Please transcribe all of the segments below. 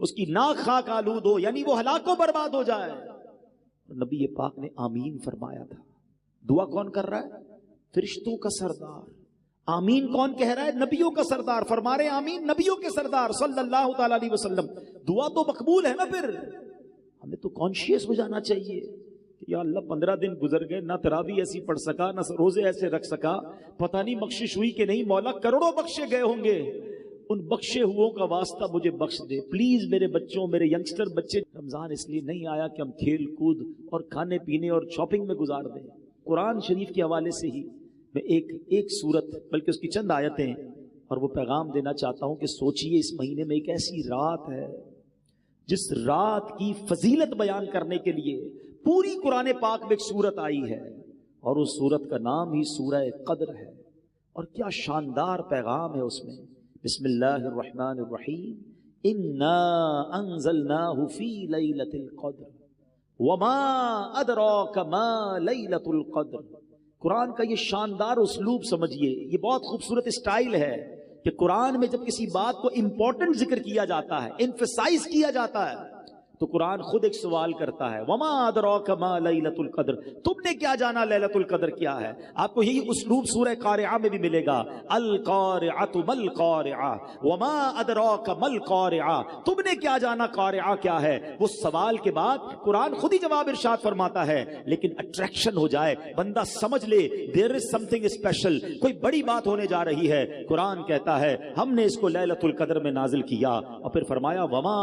اس کی ناک خاک آلود ہو، یعنی وہ ہلاک و برباد ہو جائے۔ نبی پاک نے آمین فرمایا تھا۔ دعا کون کر رہا ہے؟ فرشتوں کا سردار۔ آمین کون کہہ رہا ہے؟ نبیوں کا سردار۔ فرما رہے آمین نبیوں کے سردار صلی اللہ تعالی علیہ وسلم۔ دعا تو مقبول ہے نا۔ پھر ہمیں تو کانشیس ہو جانا چاہیے کہ یا اللہ 15 دن گزر گئے، نہ تراویح ایسی پڑھ سکا، نہ روزے ایسے رکھ سکا، پتہ نہیں بخشش ہوئی کہ نہیں۔ مولا کروڑوں بخشے گئے ہوں گے، ان بخشے ہوں کا واسطہ مجھے بخش دے پلیز۔ میرے بچوں، میرے ینگسٹر بچے، رمضان اس لیے نہیں آیا کہ ہم کھیل کود اور کھانے پینے اور شاپنگ میں گزار دیں۔ قرآن شریف کے حوالے سے ہی میں ایک سورت بلکہ اس کی چند آیتیں اور وہ پیغام دینا چاہتا ہوں کہ سوچئے اس مہینے میں ایک ایسی رات ہے جس رات کی فضیلت بیان کرنے کے لیے پوری قرآن پاک میں ایک سورت آئی ہے، اور اس سورت کا نام ہی سورہ قدر ہے، اور کیا شاندار پیغام ہے اس میں۔ بسم اللہ الرحمن الرحیم، انا انزلناہ فی لیلۃ القدر وما ادراک ما لیلۃ القدر۔ قرآن کا یہ شاندار اسلوب سمجھیے، یہ بہت خوبصورت اسٹائل ہے کہ قرآن میں جب کسی بات کو امپورٹنٹ ذکر کیا جاتا ہے، ایمفسائز کیا جاتا ہے، تو قرآن خود ایک سوال کرتا ہے، وما ادراک ما لیلۃ القدر، تم نے کیا جانا لیلۃ القدر کیا ہے؟ آپ کو یہی اسلوب سورہ قارعہ میں بھی ملے گا، القارعۃ ما القارعہ وما ادراک ما القارعہ، تم نے کیا جانا قارعہ کیا ہے؟ وہ سوال کے بعد قرآن خود ہی جواب ارشاد فرماتا ہے، لیکن اٹریکشن ہو جائے، بندہ سمجھ لے دیر از سم تھنگ اسپیشل، کوئی بڑی بات ہونے جا رہی ہے۔ قرآن کہتا ہے ہم نے اس کو لیلۃ القدر میں نازل کیا، اور پھر فرمایا وما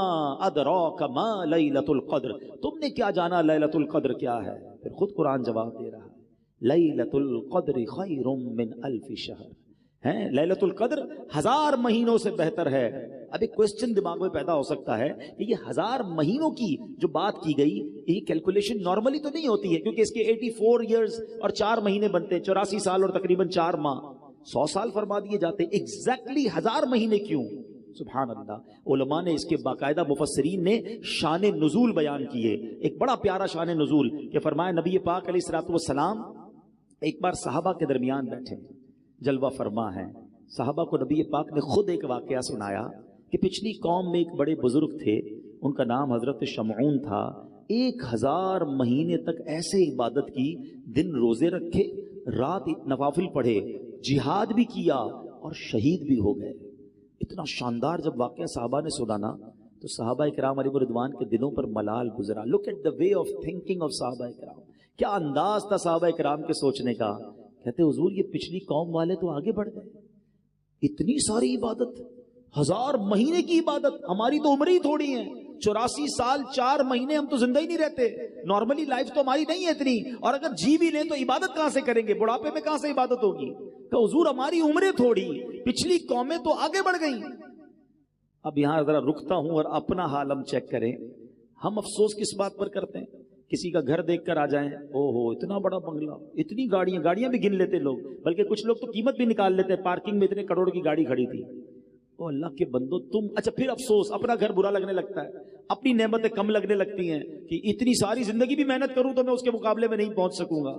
ادراک ما لیلۃ القدر، تم نے کیا جانا لیلۃ القدر کیا ہے؟ پھر خود قرآن جواب دے رہا ہے، لیلۃ القدر خیر من الف شہر، ہیں لیلۃ القدر 1000 مہینوں سے بہتر ہے۔ اب ایک کوسچن دماغ میں پیدا ہو سکتا ہے کہ یہ 1000 مہینوں کی جو بات کی گئی، یہ کیلکولیشن نارملی تو نہیں ہوتی ہے، کیونکہ اس کے 84 ایئرز اور 4 مہینے بنتے ہیں، 84 سال اور تقریباً 4 ماہ، 100 سال فرما دیے جاتے، ایگزیکٹلی 1000 مہینے کیوں؟ سبحان اللہ۔ علماء نے اس کے باقاعدہ مفسرین نے شان نزول بیان کیے، ایک بڑا پیارا شان نزول کہ فرمایا نبی پاک علیہ الصلوۃ والسلام ایک بار صحابہ کے درمیان بیٹھے، جلوہ فرما ہیں، صحابہ کو نبی پاک نے خود ایک واقعہ سنایا کہ پچھلی قوم میں ایک بڑے بزرگ تھے، ان کا نام حضرت شمعون تھا، 1000 مہینے تک ایسے عبادت کی، دن روزے رکھے، رات نوافل پڑھے، جہاد بھی کیا اور شہید بھی ہو گئے۔ اتنا شاندار جب واقعہ صحابہ نے سنا نا تو صحابہ کرام علیہ رضوان کے دلوں پر ملال گزرا۔ Look at the way of thinking of صحابہ کرام، کیا انداز تھا صحابہ کرام کے سوچنے کا۔ کہتے حضور یہ پچھلی قوم والے تو آگے بڑھ گئے، اتنی ساری عبادت، 1000 مہینے کی عبادت، ہماری تو عمر ہی تھوڑی ہے، 84 سال 4 مہینے ہم تو زندہ ہی نہیں رہتے، نارملی لائف تو ہماری نہیں ہے اتنی، اور اگر جی بھی لیں تو عبادت کہاں سے کریں گے، بڑھاپے میں کہاں سے عبادت ہوگی؟ کہ حضور ہماری عمریں تھوڑی، پچھلی قومیں تو آگے بڑھ گئیں۔ اب یہاں ذرا رکتا ہوں اور اپنا حال ہم چیک کریں، ہم افسوس کس بات پر کرتے ہیں؟ کسی کا گھر دیکھ کر آ جائیں، او ہو اتنا بڑا بنگلہ، اتنی گاڑیاں بھی گن لیتے لوگ، بلکہ کچھ لوگ تو قیمت بھی نکال لیتے، پارکنگ میں اتنے کروڑ کی گاڑی کھڑی تھی۔ او اللہ کے بندو تم، اچھا پھر افسوس، اپنا گھر برا لگنے لگتا ہے، اپنی نعمتیں کم لگنے لگتی ہیں کہ اتنی ساری زندگی بھی محنت کروں تو میں اس کے مقابلے میں نہیں پہنچ سکوں گا۔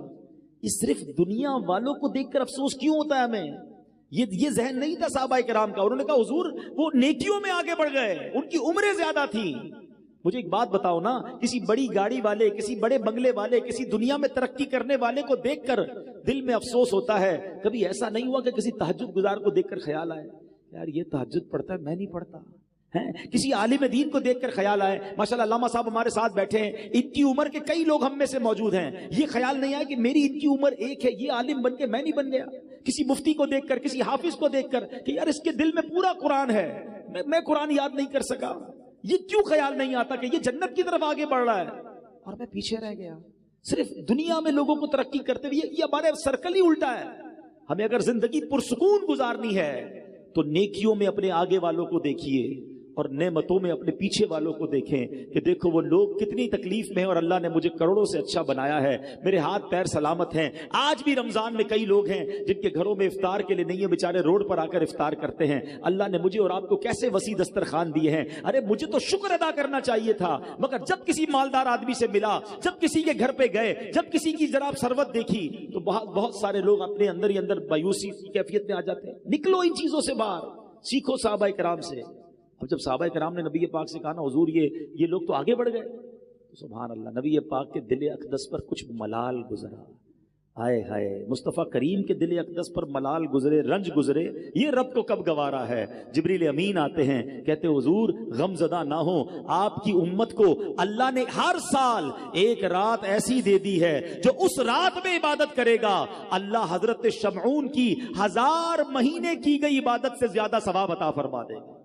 یہ صرف دنیا والوں کو دیکھ کر افسوس کیوں ہوتا ہے ہمیں؟ یہ ذہن نہیں تھا صحابہ کرام کا۔ انہوں نے کہا حضور وہ نیکیوں میں آگے بڑھ گئے، ان کی عمریں زیادہ تھیں۔ مجھے ایک بات بتاؤ نا، کسی بڑی گاڑی والے، کسی بڑے بنگلے والے، کسی دنیا میں ترقی کرنے والے کو دیکھ کر دل میں افسوس ہوتا ہے؟ کبھی ایسا نہیں ہوا کہ کسی تہجد گزار کو دیکھ کر خیال آئے یار یہ تہجد پڑھتا ہے میں نہیں پڑھتا ہے؟ کسی عالم دین کو دیکھ کر خیال آئے، ماشاءاللہ علامہ صاحب ہمارے ساتھ بیٹھے ہیں، ان کی عمر کے کئی لوگ ہم میں سے موجود ہیں، یہ خیال نہیں آیا کہ میری ان کی عمر ایک ہے، یہ عالم بن کے میں نہیں بن گیا؟ کسی مفتی کو دیکھ کر، کسی حافظ کو دیکھ کر کہ یار اس کے دل میں پورا قرآن ہے، میں قرآن یاد نہیں کر سکا، یہ کیوں خیال نہیں آتا کہ یہ جنت کی طرف آگے بڑھ رہا ہے اور میں پیچھے رہ گیا؟ صرف دنیا میں لوگوں کو ترقی کرتے ہوئے، یہ ہمارے سرکل ہی الٹا ہے۔ ہمیں اگر زندگی پرسکون گزارنی ہے تو نیکیوں میں اپنے آگے والوں کو دیکھیے اور نعمتوں میں اپنے پیچھے والوں کو دیکھیں کہ دیکھو وہ لوگ کتنی تکلیف میں ہیں اور اللہ نے مجھے کروڑوں سے اچھا بنایا ہے، میرے ہاتھ پیر سلامت ہیں۔ آج بھی رمضان میں کئی لوگ ہیں جن کے گھروں میں افطار کے لیے نہیں ہے، بیچارے روڈ پر آ کر افطار کرتے ہیں۔ اللہ نے مجھے اور آپ کو کیسے وسیع دسترخوان دیے ہیں، ارے مجھے تو شکر ادا کرنا چاہیے تھا، مگر جب کسی مالدار آدمی سے ملا، جب کسی کے گھر پہ گئے، جب کسی کی ذرا ثروت دیکھی تو بہت سارے لوگ اپنے اندر ہی اندر مایوسی کی کیفیت میں آ جاتے ہیں۔ نکلو ان چیزوں سے باہر، سیکھو صحابہ کرام سے۔ اب جب صحابہ کرام نے نبی پاک سے کہا نا حضور یہ لوگ تو آگے بڑھ گئے، تو سبحان اللہ نبی پاک کے دل اقدس پر کچھ ملال گزرا. ہائے ہائے، مصطفیٰ کریم کے دل اقدس پر ملال گزرے، رنج گزرے، یہ رب کو کب گوارا ہے. جبریل امین آتے ہیں، کہتے حضور غم زدہ نہ ہو، آپ کی امت کو اللہ نے ہر سال ایک رات ایسی دے دی ہے جو اس رات میں عبادت کرے گا اللہ حضرت شمعون کی 1000 مہینے کی گئی عبادت سے زیادہ ثواب عطا فرما دے گا.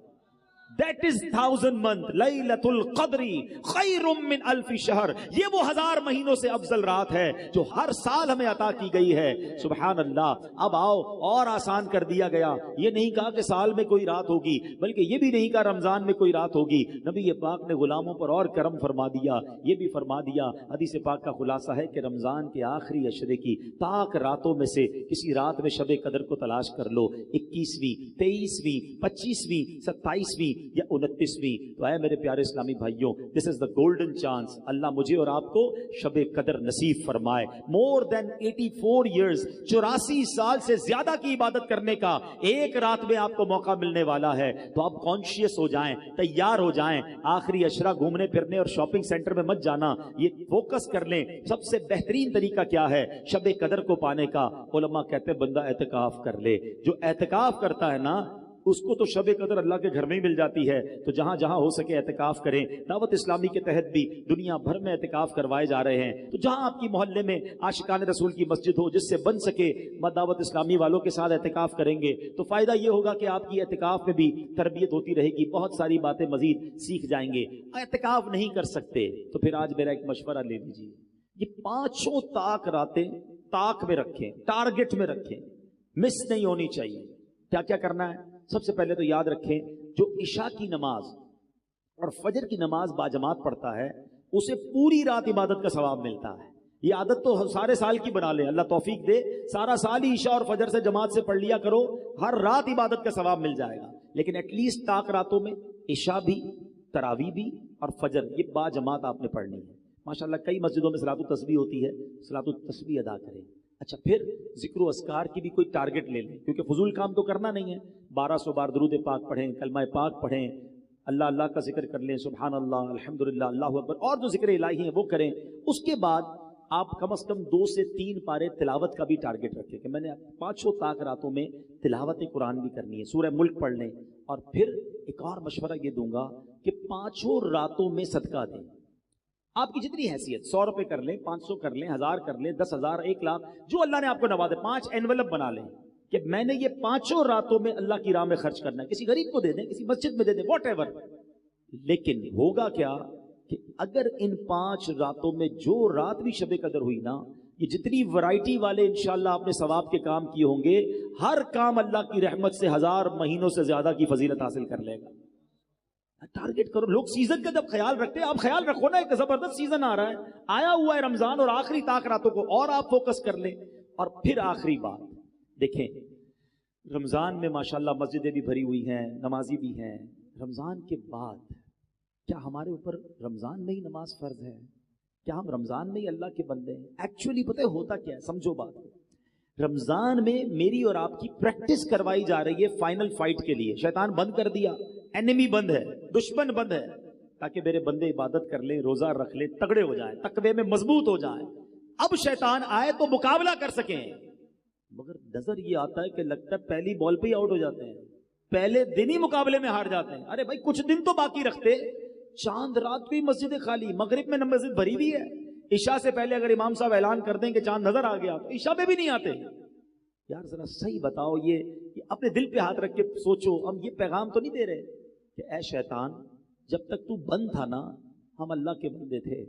That is 1000 month لیلۃ القدر خیر من 1000 شہر. یہ وہ 1000 مہینوں سے افضل رات ہے جو ہر سال ہمیں عطا کی گئی ہے. سبحان اللہ. اب آؤ اور آسان کر دیا گیا. یہ نہیں کہا کہ سال میں کوئی رات ہوگی، بلکہ یہ بھی نہیں کہا رمضان میں کوئی رات ہوگی. نبی پاک نے غلاموں پر اور کرم فرما دیا. یہ بھی فرما دیا، حدیث پاک کا خلاصہ ہے کہ رمضان کے آخری عشرے کی طاق راتوں میں سے کسی رات میں شب قدر کو تلاش کر لو. 21ویں 23ویں 25ویں 27ویں یا 29ویں. تو اے میرے پیارے اسلامی بھائیوں، دس از دا گولڈن چانس. اللہ مجھے اور آپ کو شب قدر نصیب فرمائے. مور دین 84 ایئرز، 84 سال سے زیادہ کی عبادت کرنے کا ایک رات میں آپ کو موقع ملنے والا ہے. تو آپ کانشیس ہو جائیں، تیار ہو جائیں. آخری عشرہ گھومنے پھرنے اور شاپنگ سینٹر میں مت جانا، یہ فوکس کر لیں. سب سے بہترین طریقہ کیا ہے شب قدر کو پانے کا؟ علماء کہتے ہیں بندہ اعتکاف کر لے. جو اعتکاف کرتا ہے نا اس کو تو شب قدر اللہ کے گھر میں ہی مل جاتی ہے. تو جہاں جہاں ہو سکے اعتکاف کریں. دعوت اسلامی کے تحت بھی دنیا بھر میں اعتکاف کروائے جا رہے ہیں. تو جہاں آپ کی محلے میں عاشقان رسول کی مسجد ہو، جس سے بن سکے دعوت اسلامی والوں کے ساتھ اعتکاف کریں گے تو فائدہ یہ ہوگا کہ آپ کی اعتکاف میں بھی تربیت ہوتی رہے گی، بہت ساری باتیں مزید سیکھ جائیں گے. اعتکاف نہیں کر سکتے تو پھر آج میرا ایک مشورہ لے لیجیے. یہ 5 طاق راتیں طاق میں رکھیں، ٹارگٹ میں رکھیں، مس نہیں ہونی چاہیے. کیا کیا کرنا ہے؟ سب سے پہلے تو یاد رکھیں جو عشاء کی نماز اور فجر کی نماز باجماعت پڑھتا ہے اسے پوری رات عبادت کا ثواب ملتا ہے. یہ عادت تو سارے سال کی بنا لیں، اللہ توفیق دے. سارا سال ہی عشاء اور فجر سے جماعت سے پڑھ لیا کرو، ہر رات عبادت کا ثواب مل جائے گا. لیکن ایٹ لیسٹ طاق راتوں میں عشاء بھی، تراویح بھی اور فجر یہ باجماعت آپ نے پڑھنی ہے. ماشاءاللہ کئی مسجدوں میں صلاۃ التسبیح ہوتی ہے، صلاۃ التسبیح ادا کریں. اچھا، پھر ذکر و اذکار کی بھی کوئی ٹارگٹ لے لیں، کیونکہ فضول کام تو کرنا نہیں ہے. 1200 بار درود پاک پڑھیں، کلمہ پاک پڑھیں، اللہ اللہ کا ذکر کر لیں، سبحان اللہ، الحمدللہ، اللہ اکبر، اور جو ذکر الہی ہیں وہ کریں. اس کے بعد آپ کم از کم 2 سے 3 پارے تلاوت کا بھی ٹارگٹ رکھیں کہ میں نے 5 طاق راتوں میں تلاوت قرآن بھی کرنی ہے. سورہ ملک پڑھ لیں. اور پھر ایک اور مشورہ یہ دوں گا کہ 5 راتوں میں صدقہ دیں. آپ کی جتنی حیثیت، 100 روپے کر لیں، 500 کر لیں، 1000 کر لیں، 10,000، 1 لاکھ، جو اللہ نے آپ کو نوازے. 5 انویلپ بنا لیں کہ میں نے یہ 5 راتوں میں اللہ کی راہ میں خرچ کرنا ہے. کسی غریب کو دے دیں، کسی مسجد میں دے دیں، واٹ ایور. لیکن ہوگا کیا کہ اگر ان 5 راتوں میں جو رات بھی شب قدر ہوئی نا، یہ جتنی ورائٹی والے انشاءاللہ آپ نے ثواب کے کام کیے ہوں گے، ہر کام اللہ کی رحمت سے 1000 مہینوں سے زیادہ کی فضیلت حاصل کر لے گا. ٹارگٹ کرو. لوگ سیزن کا جب خیال رکھتے ہیں، آپ خیال رکھو نا، ایک زبردست سیزن آ رہا ہے، آیا ہوا ہے رمضان، اور آخری طاق راتوں کو اور آپ فوکس کر لیں. اور پھر آخری بات دیکھیں، رمضان میں ماشاءاللہ مسجدیں بھی بھری ہوئی ہیں، نمازی بھی ہیں. رمضان کے بعد کیا ہمارے اوپر رمضان میں ہی نماز فرض ہے؟ کیا ہم رمضان میں ہی اللہ کے بندے ہیں؟ ایکچولی پتہ ہے ہوتا کیا ہے؟ سمجھو بات. رمضان میں میری اور آپ کی پریکٹس کروائی جا رہی ہے فائنل فائٹ کے لیے. شیطان بند کر دیا، اینیمی بند ہے، دشمن بند ہے، تاکہ میرے بندے عبادت کر لیں، روزہ رکھ لیں، تگڑے ہو جائیں، تقوی میں مضبوط ہو جائیں. اب شیطان آئے تو مقابلہ کر سکیں. مگر نظر یہ آتا ہے کہ لگتا ہے پہلی بال پہ ہی آؤٹ ہو جاتے ہیں، پہلے دن ہی مقابلے میں ہار جاتے ہیں. ارے بھائی کچھ دن تو باقی رکھتے. چاند رات بھی مسجد خالی، مغرب میں مسجد بھری ہوئی ہے. عشاء سے پہلے اگر امام صاحب اعلان کر دیں کہ چاند نظر آ گیا تو عشاء میں بھی نہیں آتے. یار ذرا صحیح بتاؤ، یہ اپنے دل پہ ہاتھ رکھ کے سوچو. ہم یہ پیغام تو نہیں دے رہے کہ اے شیطان جب تک تو بند تھا نا ہم اللہ کے بندے تھے،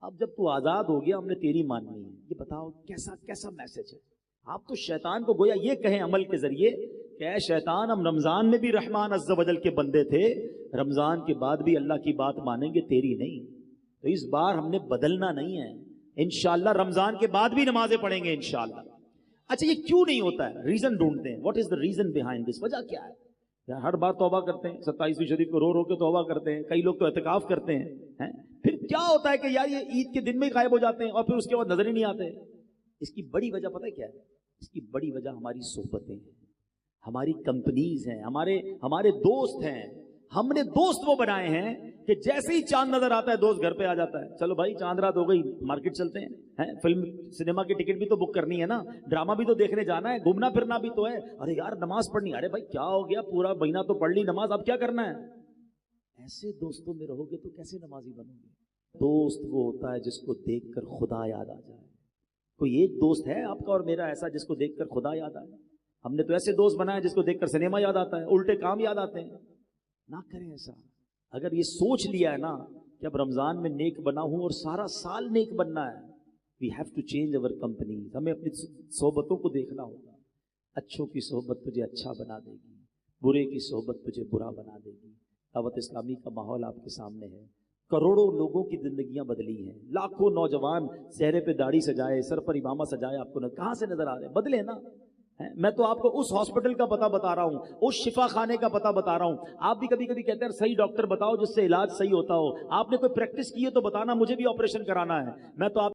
اب جب تو آزاد ہو گیا ہم نے تیری ماننی ہے. یہ بتاؤ کیسا میسج ہے. آپ تو شیطان کو گویا یہ کہیں عمل کے ذریعے کہ اے شیطان ہم رمضان میں بھی رحمان عز و جل کے بندے تھے، رمضان کے بعد بھی اللہ کی بات مانیں گے، تیری نہیں. تو اس بار ہم نے بدلنا نہیں ہے، انشاءاللہ رمضان کے بعد بھی نمازیں پڑھیں گے انشاءاللہ. اچھا یہ کیوں نہیں ہوتا ہے؟ ریزن ڈھونڈتے ہیں. What is the reason behind this? وجہ کیا ہے؟ ہر بار توبہ کرتے ہیں، 27ویں شریف کو رو رو کے توبہ کرتے ہیں، کئی لوگ تو اعتکاف کرتے ہیں. پھر کیا ہوتا ہے کہ یار یہ عید کے دن میں ہی غائب ہو جاتے ہیں اور پھر اس کے بعد نظر ہی نہیں آتے. اس کی بڑی وجہ پتہ ہے کیا ہے؟ اس کی بڑی وجہ ہماری صحبتیں ہیں، ہماری کمپنیز ہیں، ہمارے دوست ہیں، ہم نے دوست وہ بنائے ہیں کہ جیسے ہی چاند نظر آتا ہے دوست گھر پہ آ جاتا ہے، چلو بھائی چاند رات ہو گئی، مارکیٹ چلتے ہیں، فلم سنیما کی ٹکٹ بھی تو بک کرنی ہے نا، ڈرامہ بھی تو دیکھنے جانا ہے، گھومنا پھرنا بھی تو ہے، ارے یار نماز پڑھنی، ارے بھائی کیا ہو گیا، پورا مہینہ تو پڑھ لی نماز، اب کیا کرنا ہے؟ ایسے دوستوں میں رہو گے تو کیسے نمازی بنو گے؟ دوست وہ ہوتا ہے جس کو دیکھ کر خدا یاد آ جائے۔ کوئی ایک دوست ہے آپ کا اور میرا ایسا جس کو دیکھ کر خدا یاد آئے؟ ہم نے تو ایسے دوست بنائے جس کو دیکھ کر سنیما یاد آتا ہے، الٹے کام یاد آتے ہیں۔ نہ کریں ایسا۔ اگر یہ سوچ لیا ہے نا کہ اب رمضان میں نیک بنا ہوں اور سارا سال نیک بننا ہے، we have to change over company. ہمیں اپنی صحبتوں کو دیکھنا ہوگا۔ اچھوں کی صحبت تجھے اچھا بنا دے گی، برے کی صحبت تجھے برا بنا دے گی۔ دعوت اسلامی کا ماحول آپ کے سامنے ہے، کروڑوں لوگوں کی زندگیاں بدلی ہیں، لاکھوں نوجوان چہرے پہ داڑھی سجائے، سر پر امامہ سجائے، آپ کو کہاں سے نظر آ رہے ہیں؟ بدلے نا۔ میں تو آپ کو اس ہاسپٹل کا پتہ بتا رہا ہوں، اس شفا خانے کا پتہ بتا رہا ہوں۔ آپ بھی کبھی کبھی کہتے ہیں صحیح ڈاکٹر بتاؤ جس سے علاج صحیح ہوتا ہو۔ آپ نے کوئی پریکٹس کی ہے تو بتانا، مجھے بھی آپریشن کرانا ہے۔ میں تو آپ